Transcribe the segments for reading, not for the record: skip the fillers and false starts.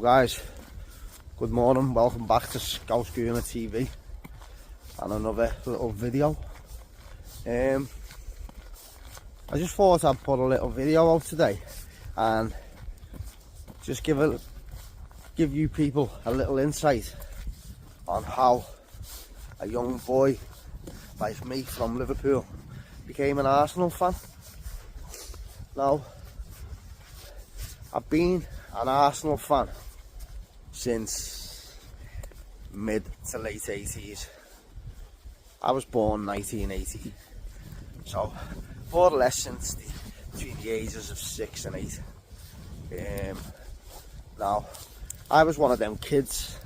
guys, good morning, welcome back to Scouse Gooners TV and another little video. I just thought I'd put a little video out today and just give you people a little insight on how a young boy like me from Liverpool became an Arsenal fan. Now, I've been an Arsenal fan since mid to late 80s. I was born 1980, so more or less since between the ages of 6 and 8. Now, I was one of them kids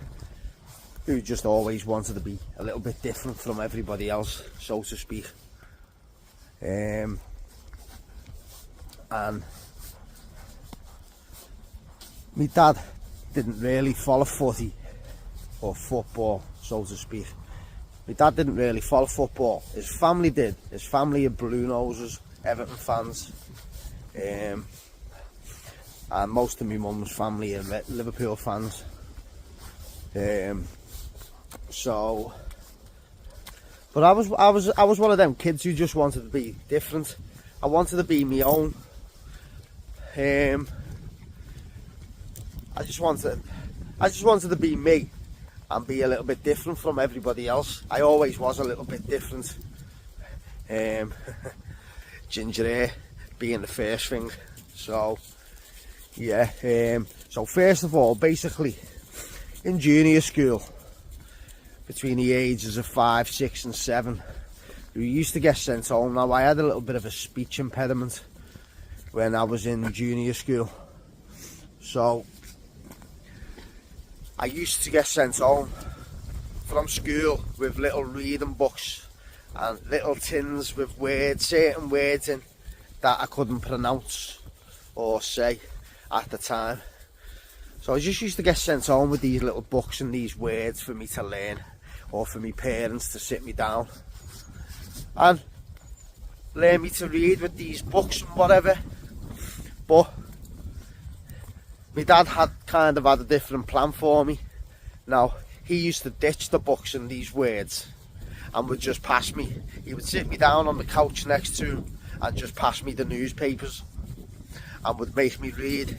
who just always wanted to be a little bit different from everybody else, so to speak. And my dad didn't really follow footy or football, so to speak. My dad didn't really follow football. His family did. His family are Blue Noses, Everton fans. And most of my mum's family are Liverpool fans. But I was one of them kids who just wanted to be different. I wanted to be my own. I just wanted to be me and be a little bit different from everybody else. I always was a little bit different. Ginger hair being the first thing. So yeah. So first of all, basically in junior school, between the ages of 5, 6 and 7, we used to get sent home. Now, I had a little bit of a speech impediment when I was in junior school, so I used to get sent home from school with little reading books and little tins with certain words in that I couldn't pronounce or say at the time. So I just used to get sent home with these little books and these words for me to learn, or for my parents to sit me down and learn me to read with these books and whatever. But my dad had kind of had a different plan for me. Now, he used to ditch the books and these words and would just pass me. He would sit me down on the couch next to him and just pass me the newspapers and would make me read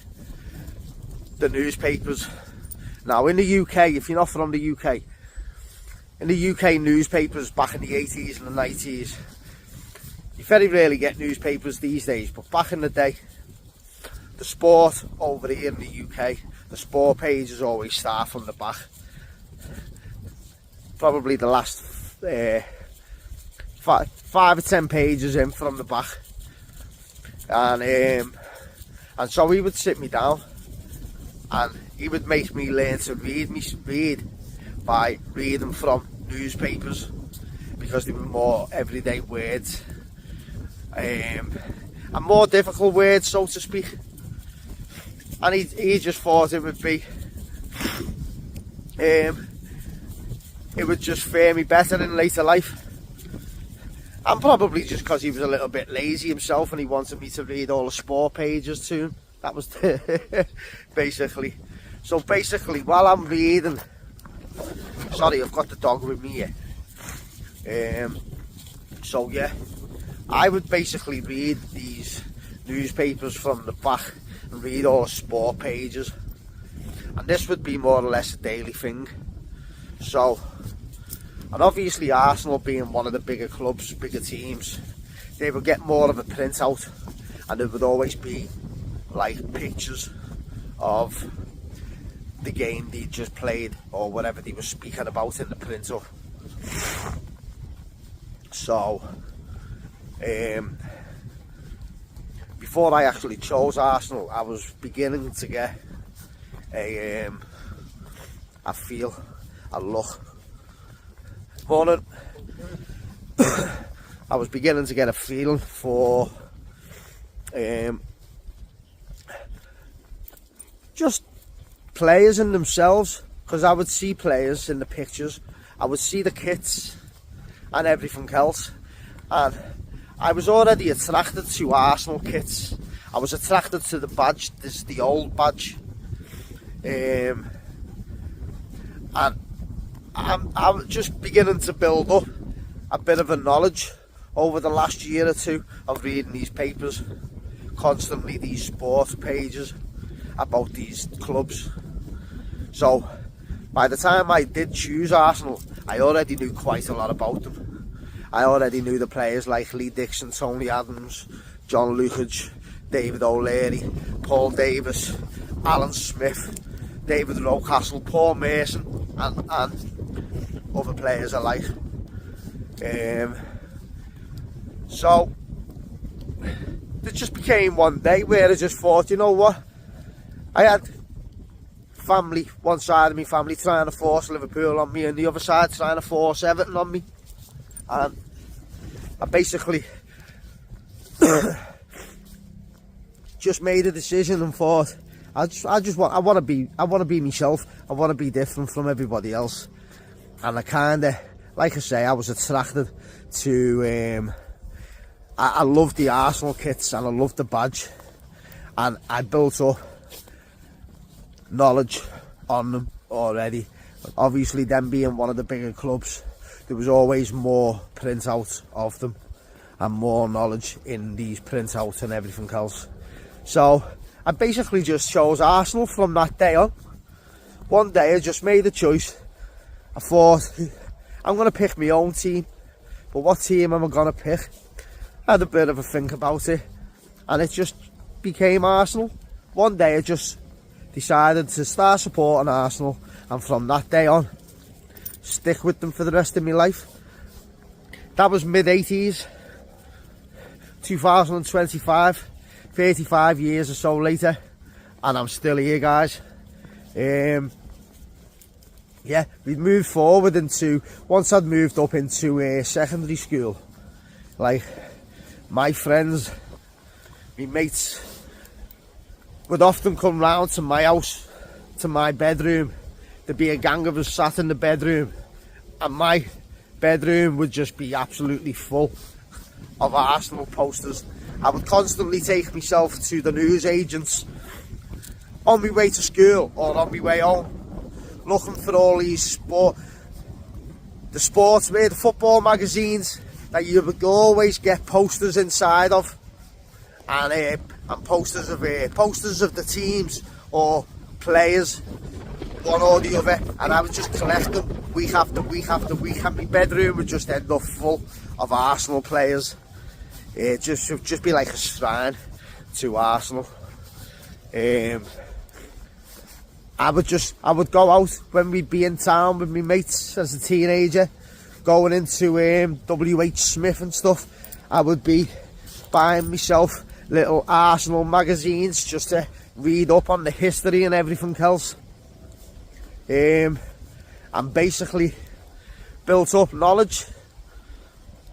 the newspapers. Now, in the UK, if you're not from the UK, in the UK newspapers back in the 80s and the 90s, you very rarely get newspapers these days, but back in the day, the sport over here in the UK, the sport pages always start from the back. Probably the last 5 or 10 pages in from the back. And so he would sit me down and he would make me learn to read by reading from newspapers, because they were more everyday words and more difficult words, so to speak. And he just thought it would be it would just fare me better in later life, and probably just because he was a little bit lazy himself and he wanted me to read all the sport pages to him. That was basically. So basically, while I'm reading, sorry, I've got the dog with me here. So yeah, I would basically read these newspapers from the back and read all the sport pages, and this would be more or less a daily thing. So, and obviously Arsenal being one of the bigger clubs, bigger teams, they would get more of a printout, and there would always be like pictures of the game they just played or whatever they were speaking about in the printout. So before I actually chose Arsenal, I was beginning to get a feel, a look. Morning. I was beginning to get a feeling for just players in themselves, because I would see players in the pictures, I would see the kits and everything else, and I was already attracted to Arsenal kits. I was attracted to the badge. This is the old badge. And I'm just beginning to build up a bit of a knowledge over the last year or two of reading these papers, constantly these sports pages about these clubs. So by the time I did choose Arsenal, I already knew quite a lot about them. I already knew the players like Lee Dixon, Tony Adams, John Lukic, David O'Leary, Paul Davis, Alan Smith, David Rocastle, Paul Mason, and other players alike. So it just became one day where I just thought, you know what, I had family, one side of my family trying to force Liverpool on me and the other side trying to force Everton on me, and I basically just made a decision and thought I want to be myself. I want to be different from everybody else. And I kind of, like I say, I was attracted to I loved the Arsenal kits and I loved the badge, and I built up knowledge on them already. Obviously, them being one of the bigger clubs, there was always more printouts of them and more knowledge in these printouts and everything else. So I basically just chose Arsenal from that day on. One day I just made a choice. I thought, I'm going to pick my own team, but what team am I going to pick? I had a bit of a think about it, and it just became Arsenal. One day I just decided to start supporting Arsenal, and from that day on, stick with them for the rest of my life. That was mid-80s, 2025, 35 years or so later, and I'm still here, guys. Yeah, we'd moved forward into, once I'd moved up into secondary school, like, my friends, my mates, would often come round to my house, to my bedroom. There'd be a gang of us sat in the bedroom, and my bedroom would just be absolutely full of Arsenal posters. I would constantly take myself to the newsagents on my way to school or on my way home, looking for all these the sportswear, the football magazines that you would always get posters inside of, and posters of the teams or players, one or the other, and I would just collect them week after week after week, and my bedroom would just end up full of Arsenal players. It just be like a shrine to Arsenal. I would go out when we'd be in town with my mates as a teenager, going into WH Smith and stuff. I would be buying myself little Arsenal magazines just to read up on the history and everything else. And basically built up knowledge,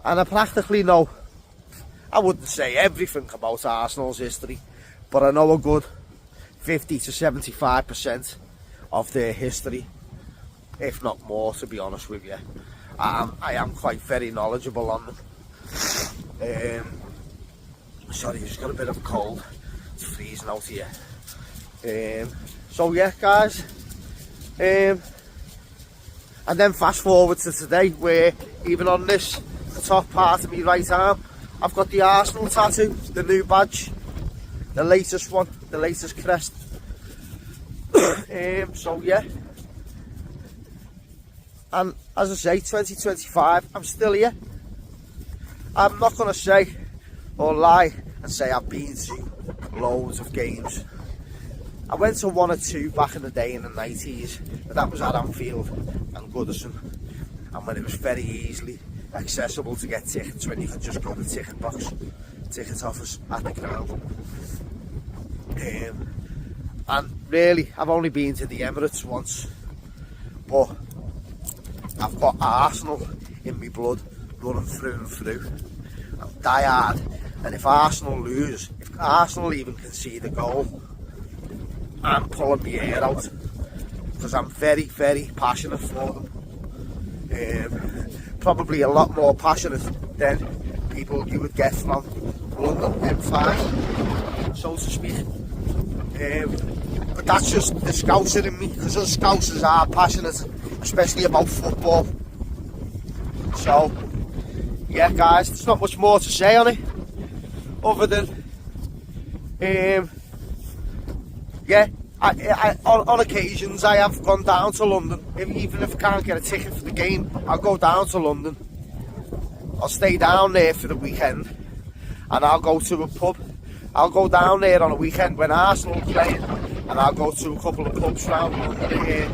and I practically know, I wouldn't say everything about Arsenal's history, but I know a good 50 to 75% of their history, if not more, to be honest with you. I am quite very knowledgeable on them. Sorry, just got a bit of a cold. It's freezing out here. So yeah, guys. And then fast forward to today, where even on the top part of my right arm, I've got the Arsenal tattoo, the new badge, the latest one, the latest crest. So yeah, and as I say, 2025, I'm still here. I'm not going to say or lie and say I've been to loads of games. I went to one or two back in the day in the 90s, but that was at Anfield and Goodison, and when it was very easily accessible to get tickets, when you could just go to the ticket office at the ground. And really, I've only been to the Emirates once, but I've got Arsenal in my blood, running through and through. I'm diehard, and if Arsenal lose, if Arsenal even concede a goal, I'm pulling my hair out, because I'm very, very passionate for them. Probably a lot more passionate than people you would get from London M5, so to speak. But that's just the Scouser in me, because us Scousers are passionate, especially about football. So, yeah guys, there's not much more to say on it, other than, yeah, on occasions I have gone down to London. Even if I can't get a ticket for the game, I'll go down to London. I'll stay down there for the weekend, and I'll go to a pub. I'll go down there on a weekend when Arsenal are playing, and I'll go to a couple of pubs around London here,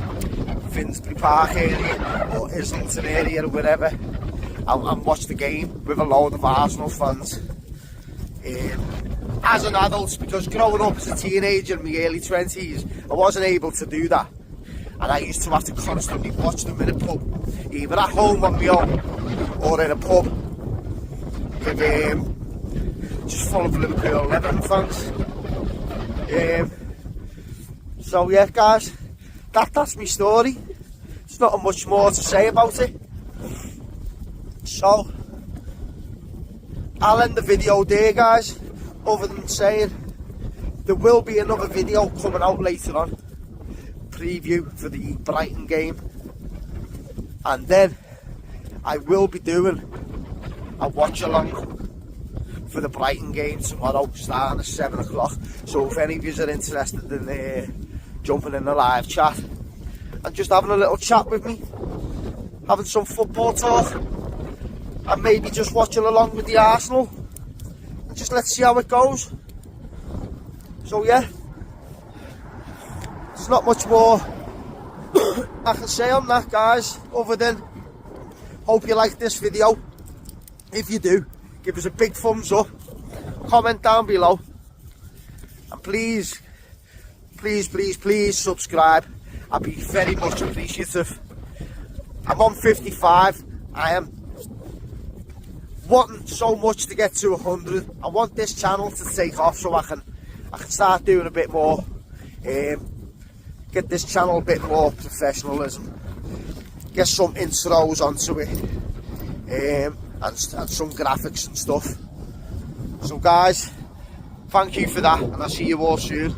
Finsbury Park area, or Islington area, or wherever, and watch the game with a load of Arsenal fans. As an adult, because growing up as a teenager in my early 20s, I wasn't able to do that, and I used to have to constantly watch them in a pub, either at home on my own or in a pub with just full of Liverpool 11 fans. So yeah guys, that's my story. There's not much more to say about it, so I'll end the video there guys, other than saying there will be another video coming out later on, preview for the Brighton game, and then I will be doing a watch along for the Brighton game tomorrow, starting at 7 o'clock. So if any of you are interested in jumping in the live chat and just having a little chat with me, having some football talk, and maybe just watching along with the Arsenal, and just let's see how it goes. So yeah, there's not much more I can say on that guys, other than hope you like this video. If you do, give us a big thumbs up, comment down below, and please subscribe. I'd be very much appreciative. I'm on 55. I am wanting so much to get to 100. I want this channel to take off so I can start doing a bit more, get this channel a bit more professionalism, get some intros onto it, and some graphics and stuff. So guys, thank you for that, and I'll see you all soon.